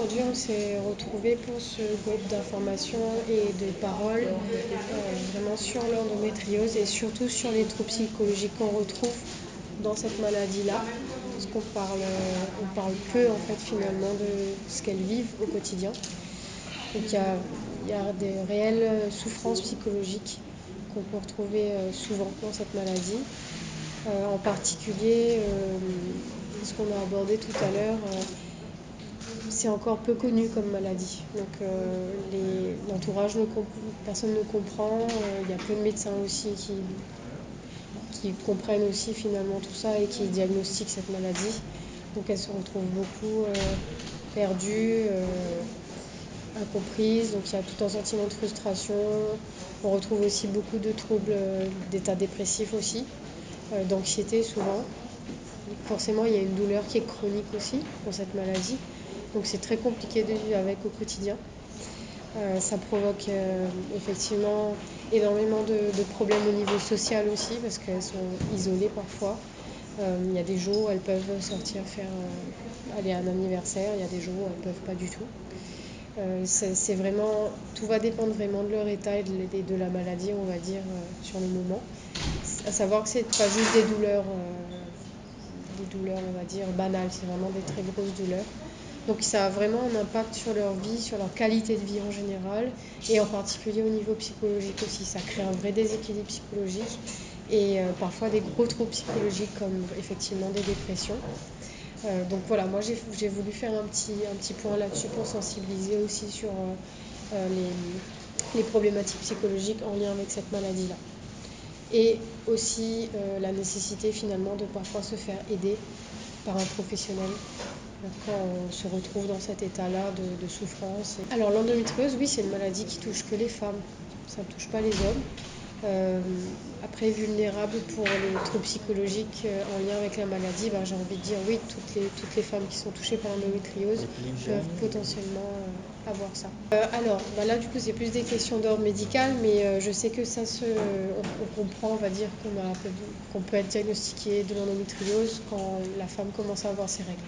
aujourd'hui on s'est retrouvés pour ce groupe d'information et de parole vraiment sur l'endométriose et surtout sur les troubles psychologiques qu'on retrouve dans cette maladie-là. Parce on parle peu en fait finalement de ce qu'elles vivent au quotidien. Donc il y a des réelles souffrances psychologiques qu'on peut retrouver souvent dans cette maladie. En particulier, ce qu'on a abordé tout à l'heure, c'est encore peu connu comme maladie. Donc l'entourage, personne ne comprend. Il y a peu de médecins aussi qui comprennent aussi finalement tout ça et qui diagnostiquent cette maladie. Donc elles se retrouvent beaucoup perdues, incomprises. Donc il y a tout un sentiment de frustration. On retrouve aussi beaucoup de troubles d'état dépressif aussi, d'anxiété souvent. Forcément, il y a une douleur qui est chronique aussi pour cette maladie. Donc c'est très compliqué de vivre avec au quotidien. Ça provoque effectivement énormément de problèmes au niveau social aussi parce qu'elles sont isolées parfois. Il y a des jours où elles peuvent sortir aller à un anniversaire, il y a des jours où elles ne peuvent pas du tout. C'est vraiment, tout va dépendre vraiment de leur état et de la maladie, on va dire, sur le moment. À savoir que c'est pas juste des douleurs, on va dire, banales, c'est vraiment des très grosses douleurs. Donc ça a vraiment un impact sur leur vie, sur leur qualité de vie en général, et en particulier au niveau psychologique aussi. Ça crée un vrai déséquilibre psychologique et parfois des gros troubles psychologiques comme effectivement des dépressions. Donc voilà, moi j'ai voulu faire un petit point là-dessus pour sensibiliser aussi sur les problématiques psychologiques en lien avec cette maladie-là. Et aussi la nécessité finalement de parfois se faire aider par un professionnel quand on se retrouve dans cet état-là de souffrance. Alors l'endométriose, oui, c'est une maladie qui touche que les femmes, ça ne touche pas les hommes. Après, vulnérable pour les troubles psychologiques en lien avec la maladie, ben, j'ai envie de dire oui, toutes les femmes qui sont touchées par l'endométriose peuvent potentiellement avoir ça. Alors, ben là, du coup, c'est plus des questions d'ordre médical, mais je sais que on comprend, on va dire, qu'on peut être diagnostiqué de l'endométriose quand la femme commence à avoir ses règles.